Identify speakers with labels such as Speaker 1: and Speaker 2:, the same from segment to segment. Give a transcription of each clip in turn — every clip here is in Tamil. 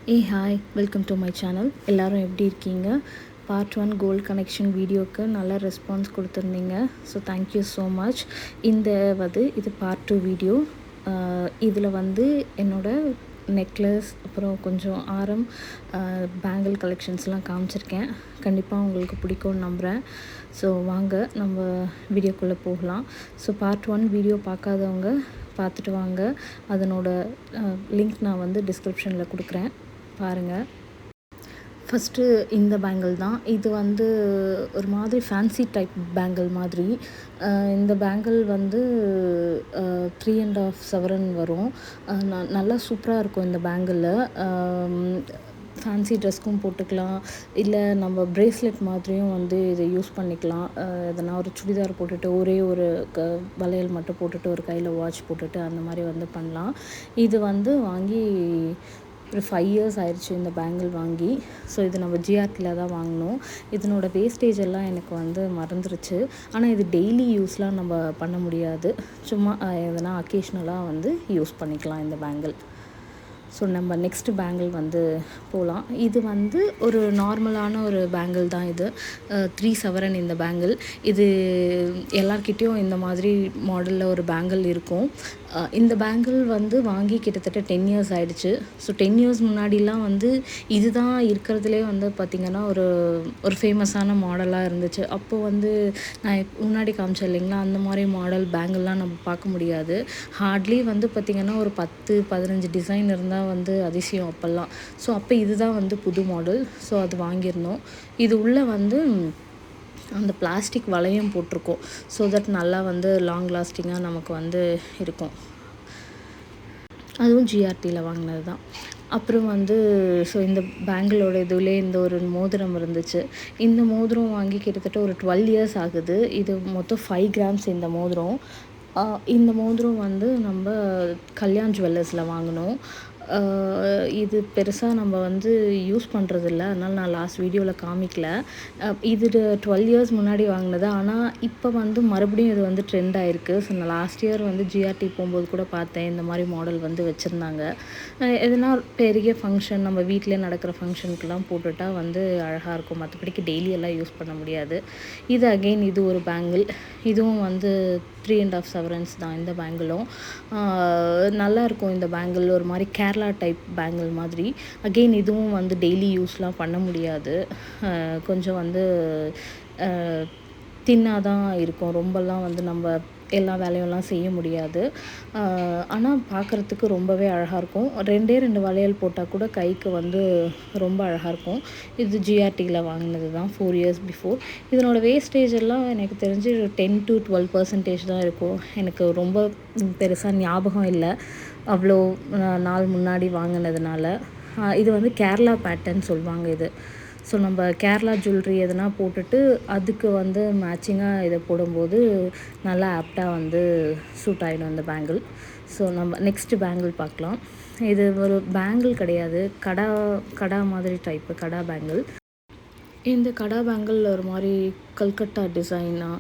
Speaker 1: Hi welcome to my channel. எல்லோரும் எப்படி இருக்கீங்க? பார்ட் 1 கோல்ட் கனெக்ஷன் வீடியோவுக்கு நல்ல ரெஸ்பான்ஸ் கொடுத்துருந்தீங்க. So thank you so much. இது பார்ட் 2 வீடியோ. இதில் என்னோடய நெக்லஸ் அப்புறம் கொஞ்சம் ஆரம் பேங்கிள் கலெக்ஷன்ஸ்லாம் காமிச்சிருக்கேன். கண்டிப்பாக உங்களுக்கு பிடிக்கும்னு நம்புகிறேன். ஸோ வாங்க நம்ம வீடியோக்குள்ளே போகலாம். ஸோ பார்ட் 1 வீடியோ பார்க்காதவங்க பார்த்துட்டு வாங்க. அதனோட லிங்க் நான் டிஸ்கிரிப்ஷனில் கொடுக்குறேன், பாருங்கள். ஃபஸ்ட்டு இந்த பேங்கிள் தான். இது ஒரு மாதிரி ஃபேன்சி டைப் பேங்கிள் மாதிரி. இந்த பேங்கிள் 3.5 சவரன் வரும். நல்லா சூப்பராக இருக்கும் இந்த பேங்கிளில். ஃபேன்சி ட்ரெஸ்க்கும் போட்டுக்கலாம், இல்லை நம்ம ப்ரேஸ்லெட் மாதிரியும் இதை யூஸ் பண்ணிக்கலாம். எதனா ஒரு சுடிதார் போட்டுட்டு ஒரே ஒரு வளையல் மட்டும் போட்டுட்டு ஒரு கையில் வாட்ச் போட்டுட்டு அந்த மாதிரி பண்ணலாம். இது வாங்கி ஒரு 5 இயர்ஸ் ஆயிடுச்சு இந்த பேங்கிள் வாங்கி. ஸோ இது நம்ம ஜிஆர்டியில் தான் வாங்கினோம். இதனோட வேஸ்டேஜ் எல்லாம் எனக்கு மறந்துருச்சு. ஆனால் இது டெய்லி யூஸ்லாம் நம்ம பண்ண முடியாது. சும்மா எதனா அக்கேஷ்னலாக யூஸ் பண்ணிக்கலாம் இந்த பேங்கிள். ஸோ நம்ம நெக்ஸ்ட் பேங்கிள் போகலாம். இது ஒரு நார்மலான ஒரு பேங்கிள் தான். இது 3 சவரன் இந்த பேங்கிள். இது எல்லார்கிட்டேயும் இந்த மாதிரி மாடலில் ஒரு பேங்கிள் இருக்கும். இந்த பேங்கிள் வாங்கி கிட்டத்தட்ட 10 இயர்ஸ் ஆகிடுச்சு. ஸோ 10 இயர்ஸ் முன்னாடிலாம் இதுதான் இருக்கிறதுலே பார்த்திங்கன்னா ஒரு ஃபேமஸான மாடலாக இருந்துச்சு. அப்போது நான் முன்னாடி காமிச்சேன் இல்லைங்களா, அந்த மாதிரி மாடல் பேங்கிள்லாம் நம்ம பார்க்க முடியாது. ஹார்ட்லி பார்த்திங்கன்னா ஒரு 10-15 டிசைன் இருந்தால் அதிசயம் அப்போல்லாம். ஸோ அப்போ இதுதான் புது மாடல். ஸோ அது வாங்கியிருந்தோம். இது உள்ளே அந்த பிளாஸ்டிக் வளையம் போட்டிருக்கோம். ஸோ தட் நல்லா லாங் லாஸ்டிங்காக நமக்கு இருக்கும். அதுவும் ஜிஆர்டியில் வாங்கினது தான். அப்புறம் ஸோ இந்த பேங்கிளோட இதுலேயே இந்த ஒரு மோதிரம் இருந்துச்சு. இந்த மோதிரம் வாங்கி கிட்டத்தட்ட ஒரு 12 இயர்ஸ் ஆகுது. இது மொத்தம் 5 கிராம்ஸ் இந்த மோதிரம். இந்த மோதிரம் நம்ம கல்யாண் ஜுவல்லர்ஸில் வாங்கினோம். இது பெருசாக நம்ம யூஸ் பண்ணுறதில்ல, அதனால் நான் லாஸ்ட் வீடியோவில் காமிக்கல. இது 12 இயர்ஸ் முன்னாடி வாங்கினது. ஆனால் இப்போ மறுபடியும் இது ட்ரெண்ட் ஆகிருக்கு. ஸோ நான் லாஸ்ட் இயர் ஜிஆர்டி போகும்போது கூட பார்த்தேன், இந்த மாதிரி மாடல் வச்சுருந்தாங்க. எதுனா பெரிய ஃபங்க்ஷன், நம்ம வீட்டிலே நடக்கிற ஃபங்க்ஷனுக்கெலாம் போட்டுட்டால் அழகாக இருக்கும். மற்றபடிக்கு டெய்லியெல்லாம் யூஸ் பண்ண முடியாது. இது அகெயின் இது ஒரு பேங்கிள். இதுவும் 3.5 சவரன்ஸ் தான் இந்த பேங்கிளும். நல்லாயிருக்கும் இந்த பேங்கிள். ஒரு மாதிரி கேரளா டைப் பேங்கிள் மாதிரி. அகெயின் இதுவும் டெய்லி யூஸ்லாம் பண்ண முடியாது. கொஞ்சம் தின்னாக தான் இருக்கும். ரொம்பலாம் நம்ம எல்லா வேலையெல்லாம் செய்ய முடியாது. ஆனால் பார்க்குறதுக்கு ரொம்பவே அழகாக இருக்கும். 2 வளையல் போட்டால் கூட கைக்கு ரொம்ப அழகாக இருக்கும். இது ஜிஆர்டியில் வாங்கினது தான் 4 இயர்ஸ் பிஃபோர். இதனோட வேஸ்டேஜ் எல்லாம் எனக்கு தெரிஞ்சு 10-12% தான் இருக்கும். எனக்கு ரொம்ப பெருசாக ஞாபகம் இல்லை, அவ்வளோ நாள் முன்னாடி வாங்கினதுனால. இது கேரளா பேட்டர்ன் சொல்லுவாங்க இது. ஸோ நம்ம கேரளா ஜுவல்லரி எதனா போட்டுட்டு அதுக்கு மேட்சிங்காக இதை போடும்போது நல்லா ஆப்டாக சூட் ஆகிடும் இந்த பேங்கிள். ஸோ நம்ம நெக்ஸ்ட்டு பேங்கிள் பார்க்கலாம். இது ஒரு பேங்கிள் கிடையாது, கடா மாதிரி டைப்பு, கடா பேங்கிள். இந்த கடா பேங்கிள் ஒரு மாதிரி கல்கட்டா டிசைனாக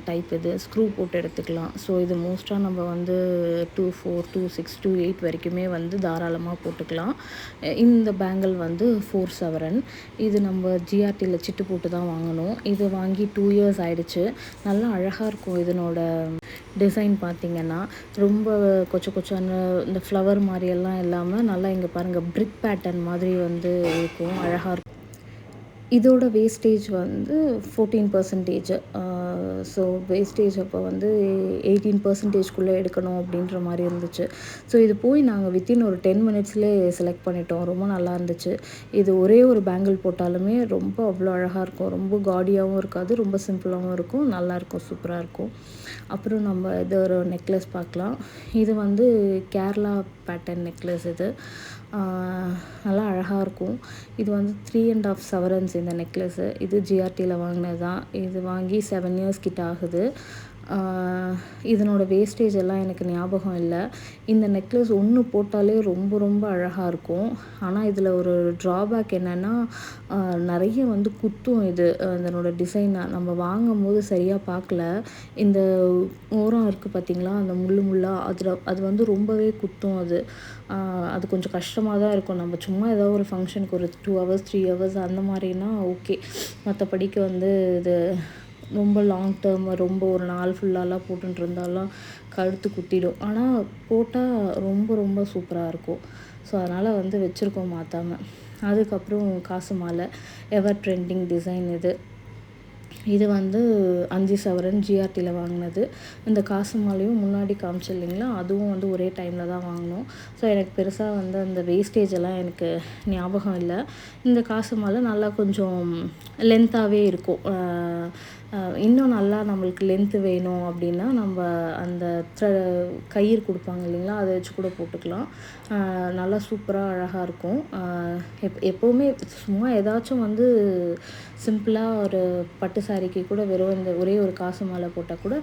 Speaker 1: டைப். இது ஸ்க்ரூ போட்டு எடுத்துக்கலாம். ஸோ இது மோஸ்ட்டாக நம்ம 2-4, 2-6, 2-8 வரைக்குமே தாராளமாக போட்டுக்கலாம். இந்த பேங்கிள் 4 சவரன். இது நம்ம ஜிஆர்டியில் சிட்டு போட்டு தான் வாங்கினோம். இது வாங்கி 2 இயர்ஸ் ஆகிடுச்சு. நல்லா அழகாக இருக்கும். இதனோட டிசைன் பார்த்திங்கன்னா ரொம்ப கொச்சான இந்த ஃப்ளவர் மாதிரியெல்லாம் இல்லாமல் நல்லா இங்கே பாருங்கள் பிரிக் பேட்டர்ன் மாதிரி இருக்கும், அழகாக இருக்கும். இதோட வேஸ்டேஜ் 14%. ஸோ வேஸ்டேஜ் அப்போ 18%குள்ளே எடுக்கணும் அப்படின்ற மாதிரி இருந்துச்சு. ஸோ இது போய் நாங்கள் வித்தின் ஒரு 10 மினிட்ஸ்லேயே செலக்ட் பண்ணிட்டோம். ரொம்ப நல்லா இருந்துச்சு. இது ஒரே ஒரு பேங்கிள் போட்டாலுமே ரொம்ப அவ்வளோ அழகாக இருக்கும். ரொம்ப காடியாகவும் இருக்காது, ரொம்ப சிம்பிளாகவும் இருக்கும், நல்லாயிருக்கும், சூப்பராக இருக்கும். அப்புறம் நம்ம இது ஒரு நெக்லஸ் பார்க்கலாம். இது கேரளா பேட்டர்ன் நெக்லஸ். இது நல்லா அழகாக இருக்கும். இது 3.5 சவரன்ஸ் இந்த நெக்லஸ்ஸு. இது ஜிஆர்டியில் வாங்கினது தான். இது வாங்கி 7 இயர்ஸ் கிட்ட ஆகுது. இதனோட வேஸ்டேஜ் எல்லாம் எனக்கு ஞாபகம் இல்லை. இந்த நெக்லஸ் ஒன்று போட்டாலே ரொம்ப ரொம்ப அழகாக இருக்கும். ஆனால் இதில் ஒரு ட்ராபேக் என்னென்னா, நிறைய வந்து குத்தும் இது. இதனோட டிசைனை நம்ம வாங்கும்போது சரியாக பார்க்கல. இந்த ஓரம் இருக்குது பார்த்திங்களா, அந்த முள்ளு முள்ளாக அது வந்து ரொம்பவே குத்தும் அது. அது கொஞ்சம் கஷ்டமாக தான் இருக்கும். நம்ம சும்மா ஏதோ ஒரு ஃபங்க்ஷனுக்கு ஒரு 2 ஹவர்ஸ் 3 ஹவர்ஸ் அந்த மாதிரினா ஓகே. மற்றபடிக்கு வந்து இது ரொம்ப லாங் டேர்ம், ரொம்ப ஒரு நாள் ஃபுல்லாலாம் போட்டுட்டு இருந்தாலும் கழுத்து குத்திடும். ஆனால் போட்டால் ரொம்ப ரொம்ப சூப்பராக இருக்கும். ஸோ அதனால் வந்து வச்சுருக்கோம் மாற்றாமல். அதுக்கப்புறம் காசு மாலை, எவர் ட்ரெண்டிங் டிசைன் இது. இது வந்து 5 சவரன் ஜிஆர்டியில் வாங்கினது. இந்த காசு மாலையும் முன்னாடி காமிச்சு இல்லைங்களா, அதுவும் வந்து ஒரே டைமில் தான் வாங்கினோம். ஸோ எனக்கு பெருசாக வந்து அந்த வேஸ்டேஜ் எல்லாம் எனக்கு ஞாபகம் இல்லை. இந்த காசு மாலை நல்லா கொஞ்சம் லென்த்தாகவே இருக்கும். இன்னும் நல்லா நம்மளுக்கு லென்த்து வேணும் அப்படின்னா நம்ம அந்த கயிறு கொடுப்பாங்க இல்லைங்களா, அதை வச்சு கூட போட்டுக்கலாம். நல்லா சூப்பராக அழகாக இருக்கும். எப்போவுமே சும்மா ஏதாச்சும் வந்து சிம்பிளாக ஒரு பட்டு சாரிக்கு கூட வெறும் இந்த ஒரே ஒரு காசு மாலை போட்டால் கூட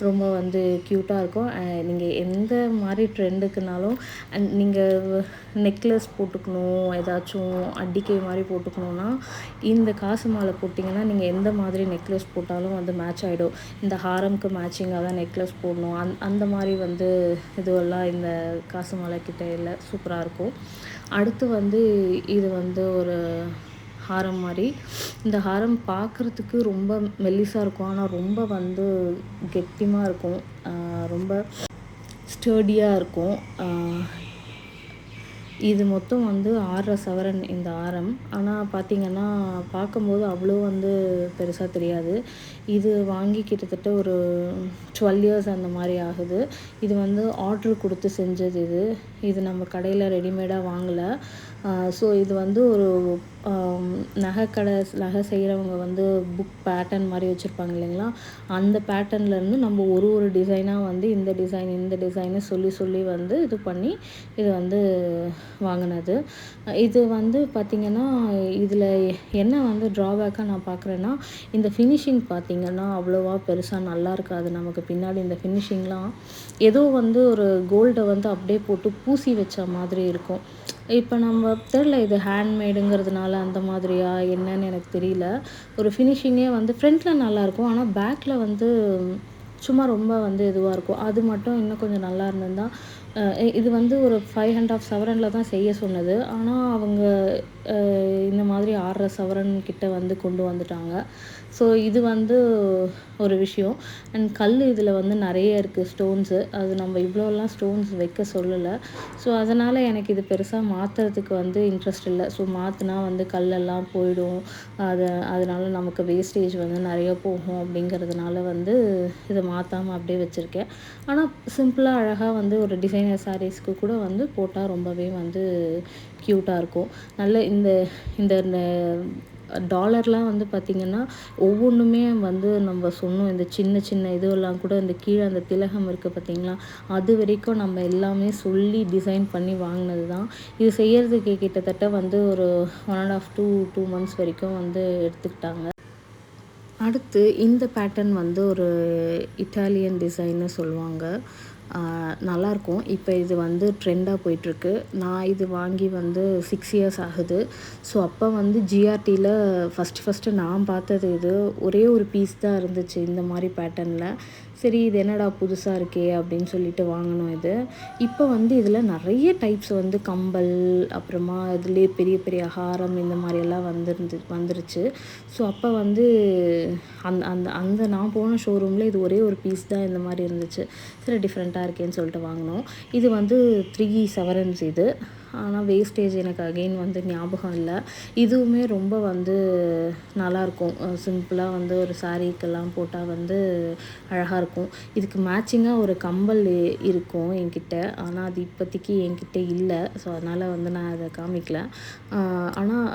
Speaker 1: ரொம்ப வந்து க்யூட்டாக இருக்கும். நீங்கள் எந்த மாதிரி ட்ரெண்டுக்குனாலும் நீங்கள் நெக்லஸ் போட்டுக்கணும், ஏதாச்சும் அடிக்கை மாதிரி போட்டுக்கணுன்னா இந்த காசு மாலை போட்டிங்கன்னா நீங்கள் எந்த மாதிரி நெக்லஸ் போட்டாலும் வந்து மேட்ச் ஆகிடும். இந்த ஹாரம்க்கு மேட்சிங்காக தான் நெக்லஸ் போடணும், அந்த மாதிரி வந்து இதுவெல்லாம் இந்த காசு மாலை கிட்ட இல்லை. சூப்பராக இருக்கும். அடுத்து வந்து இது வந்து ஒரு ஹாரம் மாதிரி. இந்த ஹாரம் பார்க்குறதுக்கு ரொம்ப மெல்லிசாக இருக்கும், ஆனால் ரொம்ப வந்து கெட்டிமாக இருக்கும், ரொம்ப ஸ்டர்டியாக இருக்கும். இது மொத்தம் வந்து 6.5 சவரன் இந்த ஆரம். ஆனால் பார்த்திங்கன்னா பார்க்கும்போது அவ்வளோ வந்து பெருசாக தெரியாது. இது வாங்கி கிட்டத்தட்ட ஒரு 12 இயர்ஸ் அந்த மாதிரி ஆகுது. இது வந்து ஆர்டர் கொடுத்து செஞ்சது இது. இது நம்ம கடையில் ரெடிமேடாக வாங்கலை. ஸோ இது வந்து ஒரு நகை செய்கிறவங்க வந்து புக் பேட்டர்ன் மாதிரி வச்சுருப்பாங்க இல்லைங்களா, அந்த பேட்டர்ன்லேருந்து நம்ம ஒரு டிசைனாக வந்து இந்த டிசைனு சொல்லி வந்து இது பண்ணி இது வந்து வாங்கினது. இது வந்து பார்த்திங்கன்னா இதில் என்ன வந்து ட்ராபேக்காக நான் பார்க்குறேன்னா, இந்த ஃபினிஷிங் பார்த்திங்கன்னா அவ்வளோவா பெருசாக நல்லா இருக்காது. நமக்கு பின்னாடி இந்த ஃபினிஷிங்லாம் ஏதோ வந்து ஒரு கோல்டை வந்து அப்படியே போட்டு பூசி வச்ச மாதிரி இருக்கும். இப்போ நம்ம தெரியல, இது ஹேண்ட்மேடுங்கிறதுனால அந்த மாதிரியா என்னன்னு எனக்கு தெரியல. ஒரு ஃபினிஷிங்கே வந்து ஃப்ரண்ட்டில் நல்லாயிருக்கும், ஆனால் பேக்கில் வந்து சும்மா ரொம்ப வந்து இதுவாக இருக்கும். அது மட்டும் இன்னும் கொஞ்சம் நல்லா இருந்திருந்தால். இது வந்து ஒரு 5.5 சவரனில் தான் செய்ய சொன்னது. ஆனால் அவங்க இந்த மாதிரி 6.5 சவரன் கிட்ட வந்து கொண்டு வந்துட்டாங்க. ஸோ இது வந்து ஒரு விஷயம். அண்ட் கல் இதில் வந்து நிறைய இருக்குது ஸ்டோன்ஸு. அது நம்ம இவ்வளோலாம் ஸ்டோன்ஸ் வைக்க சொல்லலை. ஸோ அதனால் எனக்கு இது பெருசாக மாற்றுறதுக்கு வந்து இன்ட்ரெஸ்ட் இல்லை. ஸோ மாற்றினா வந்து கல்லெல்லாம் போயிடும், அதனால் நமக்கு வேஸ்டேஜ் வந்து நிறைய போகும் அப்படிங்கிறதுனால வந்து இதை மாற்றாமல் அப்படியே வச்சுருக்கேன். ஆனால் சிம்பிளாக அழகாக வந்து ஒரு டிசைனர் சாரீஸ்க்கு கூட வந்து போட்டால் ரொம்பவே வந்து க்யூட்டாக இருக்கும். நல்ல இந்த இந்த டாலர்லாம் வந்து பார்த்திங்கன்னா ஒவ்வொன்றுமே வந்து நம்ம சொன்னோம். இந்த சின்ன சின்ன இதுவெல்லாம் கூட இந்த கீழே அந்த திலகம் இருக்குது பார்த்திங்களா, அது வரைக்கும் நம்ம எல்லாமே சொல்லி டிசைன் பண்ணி வாங்கினது தான். இது செய்கிறதுக்கு கிட்டத்தட்ட வந்து ஒரு 1.5 to 2 months வரைக்கும் வந்து எடுத்துக்கிட்டாங்க. அடுத்து இந்த பேட்டர்ன் வந்து ஒரு இட்டாலியன் டிசைன்னு சொல்லுவாங்க. நல்லாயிருக்கும். இப்போ இது வந்து ட்ரெண்டாக போயிட்டுருக்கு. நான் இது வாங்கி வந்து 6 years ஆகுது. ஸோ அப்போ வந்து ஜிஆர்டியில் ஃபஸ்ட்டு நான் பார்த்தது இது. ஒரே ஒரு பீஸ் தான் இருந்துச்சு இந்த மாதிரி பேட்டர்னில். சரி இது என்னடா புதுசாக இருக்கே அப்படின்னு சொல்லிட்டு வாங்கினோம் இது. இப்போ வந்து இதில் நிறைய டைப்ஸ் வந்து கம்பல், அப்புறமா இதுலேயே பெரிய பெரிய ஹாரம் இந்த மாதிரியெல்லாம் வந்துருச்சு. ஸோ அப்போ வந்து அந்த அந்த அந்த நான் போன ஷோரூமில் இது ஒரே ஒரு பீஸ் தான் இந்த மாதிரி இருந்துச்சு. சரி டிஃப்ரெண்ட்டாக இருக்கேன்னு சொல்லிட்டு வாங்கினோம். இது வந்து 3 சவரன்ஸ் இது. ஆனால் வேஸ்டேஜ் எனக்கு அகெயின் வந்து ஞாபகம் இல்லை. இதுவுமே ரொம்ப வந்து நல்லாயிருக்கும். சிம்பிளாக வந்து ஒரு சாரீக்கெல்லாம் போட்டால் வந்து அழகாக இருக்கும். இதுக்கு மேட்சிங்காக ஒரு கம்பல் இருக்கும் என்கிட்ட, ஆனால் அது இப்போதைக்கு என்கிட்ட இல்லை. ஸோ அதனால் வந்து நான் அதை காமிக்கல. ஆனால்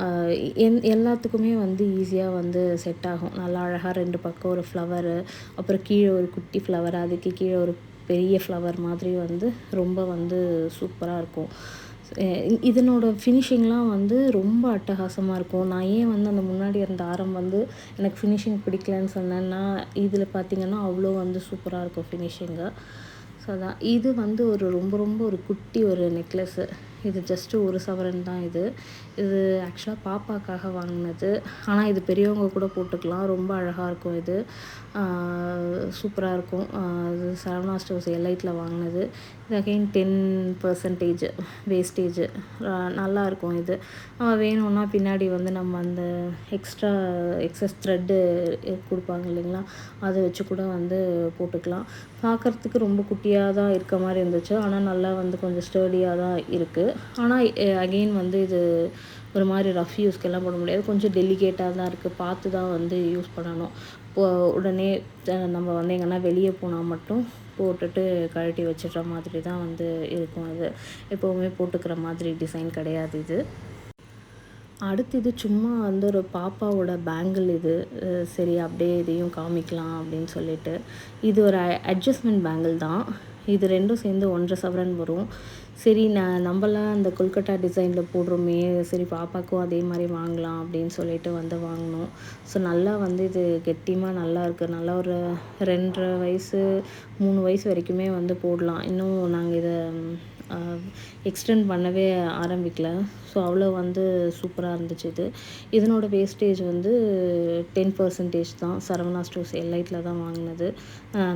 Speaker 1: எல்லாத்துக்குமே வந்து ஈஸியாக வந்து செட் ஆகும். நல்லா அழகாக 2 பக்கம் ஒரு ஃப்ளவரு, அப்புறம் கீழே ஒரு குட்டி ஃப்ளவர், அதுக்கு கீழே ஒரு பெரிய ஃப்ளவர் மாதிரி வந்து ரொம்ப வந்து சூப்பராக இருக்கும். இதனோட ஃபினிஷிங்லாம் வந்து ரொம்ப அட்டகாசமாக இருக்கும். நான் ஏன் வந்து அந்த முன்னாடி இருந்த ஆரம் வந்து எனக்கு ஃபினிஷிங் பிடிக்கலன்னு சொன்னேன்னா, இதில் பார்த்திங்கன்னா அவ்வளோ வந்து சூப்பராக இருக்கும் ஃபினிஷிங்கு. ஸோ அதான் இது வந்து ரொம்ப ரொம்ப ஒரு குட்டி ஒரு நெக்லஸ்ஸு. இது ஜஸ்ட்டு 1 சவரன் தான் இது. இது ஆக்சுவலாக பாப்பாக்காக வாங்கினது. ஆனால் இது பெரியவங்க கூட போட்டுக்கலாம். ரொம்ப அழகாக இருக்கும் இது. சூப்பராக இருக்கும். இது சரவணா ஸ்டோர்ஸ் எலைட்டில் வாங்கினது. இது அகைன் 10% வேஸ்டேஜு. நல்லாயிருக்கும் இது. வேணும்னா பின்னாடி வந்து நம்ம அந்த எக்ஸஸ் த்ரெட்டு கொடுப்பாங்க இல்லைங்களா, அதை வச்சு கூட வந்து போட்டுக்கலாம். பார்க்குறதுக்கு ரொம்ப குட்டியாக தான் இருக்க மாதிரி இருந்துச்சு. ஆனால் நல்லா வந்து கொஞ்சம் ஸ்டர்டியாக தான் இருக்குது. ஆனால் அகெயின் வந்து இது ஒரு மாதிரி ரஃப் யூஸ்க்கெல்லாம் போட முடியாது. கொஞ்சம் டெலிகேட்டாக தான் இருக்குது. பார்த்து தான் வந்து யூஸ் பண்ணணும். உடனே நம்ம வந்து எங்கன்னா வெளியே போனால் மட்டும் போட்டுட்டு கழட்டி வச்சிடுற மாதிரி தான் வந்து இருக்கும். இது எப்போவுமே போட்டுக்கிற மாதிரி டிசைன் கிடையாது இது. அடுத்து இது சும்மா வந்து ஒரு பாப்பாவோட பேங்கிள் இது. சரி அப்படியே இதையும் காமிக்கலாம் அப்படின்னு சொல்லிட்டு. இது ஒரு அட்ஜஸ்ட்மெண்ட் பேங்கிள் தான். இது 2ம் சேர்ந்து 1.5 சவரன் வரும். சரி நம்மலாம் அந்த கொல்கட்டா டிசைனில் போடுறோமே, சரி பாப்பாவுக்கும் அதே மாதிரி வாங்கலாம் அப்படின்னு சொல்லிட்டு வந்து வாங்கினோம். ஸோ நல்லா வந்து இது கெட்டியமாக நல்லா இருக்குது. நல்லா ஒரு 2.5 வயசு 3 வயசு வரைக்குமே வந்து போடலாம். இன்னும் நாங்கள் இதை எக்ஸ்டெண்ட் பண்ணவே ஆரம்பிக்கல. ஸோ அவ்வளோ வந்து சூப்பராக இருந்துச்சு இது. இதனோட வேஸ்டேஜ் வந்து 10% தான். சரவணா ஸ்டோர்ஸ் எலைட்டில் தான் வாங்கினது.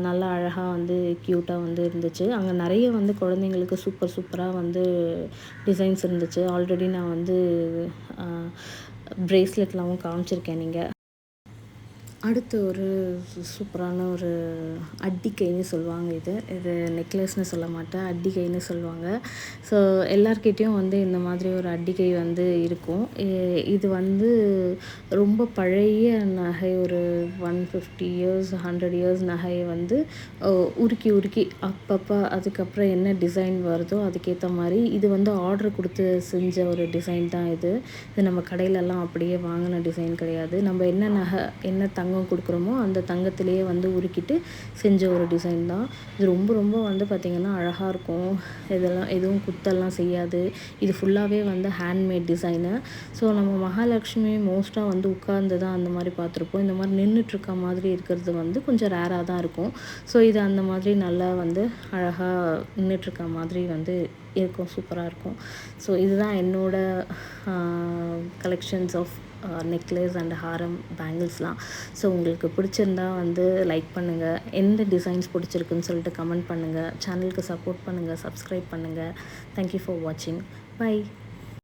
Speaker 1: நல்லா அழகாக வந்து க்யூட்டாக வந்து இருந்துச்சு. அங்கே நிறைய வந்து குழந்தைங்களுக்கு சூப்பராக வந்து டிசைன்ஸ் இருந்துச்சு. ஆல்ரெடி நான் வந்து ப்ரேஸ்லெட்லாவும் காமிச்சிருக்கேன் நீங்கள். அடுத்து ஒரு சூப்பரான ஒரு அட்டிக்கைன்னு சொல்லுவாங்க. இது நெக்லஸ்னு சொல்ல மாட்டேன், அட்டிக்கைன்னு சொல்லுவாங்க. ஸோ எல்லார்கிட்டேயும் வந்து இந்த மாதிரி ஒரு அட்டிக்கை வந்து இருக்கும். இது வந்து ரொம்ப பழைய நகை, ஒரு 150 இயர்ஸ் 100 இயர்ஸ் நகையை வந்து உருக்கி அப்பப்போ அதுக்கப்புறம் என்ன டிசைன் வருதோ அதுக்கேற்ற மாதிரி இது வந்து ஆர்டர் கொடுத்து செஞ்ச ஒரு டிசைன் தான் இது. இது நம்ம கடையிலலாம் அப்படியே வாங்கின டிசைன் கிடையாது. நம்ம என்ன நகை என்ன தங்கம் கொடுக்குறோமோ அந்த தங்கத்திலேயே வந்து உருக்கிட்டு செஞ்ச ஒரு டிசைன் தான் இது. ரொம்ப வந்து பார்த்திங்கன்னா அழகாக இருக்கும். இதெல்லாம் எதுவும் குத்தெல்லாம் செய்யாது. இது ஃபுல்லாகவே வந்து ஹேண்ட்மேட் டிசைனு. ஸோ நம்ம மகாலட்சுமி மோஸ்ட்டாக வந்து உட்கார்ந்து தான் அந்த மாதிரி பார்த்துருப்போம். இந்த மாதிரி நின்றுட்டுருக்க மாதிரி இருக்கிறது வந்து கொஞ்சம் ரேராக தான் இருக்கும். ஸோ இது அந்த மாதிரி நல்லா வந்து அழகாக நின்றுட்டுருக்க மாதிரி வந்து இருக்கும். சூப்பராக இருக்கும். ஸோ இதுதான் என்னோடய collections of necklace and Haram பேங்கிள்ஸ்லாம். So உங்களுக்கு பிடிச்சிருந்தா வந்து லைக் பண்ணுங்கள். எந்த டிசைன்ஸ் பிடிச்சிருக்குன்னு சொல்லிட்டு கமெண்ட் பண்ணுங்கள். சேனலுக்கு சப்போர்ட் பண்ணுங்கள், சப்ஸ்கிரைப் பண்ணுங்கள். தேங்க்யூ ஃபார் வாட்சிங். பை.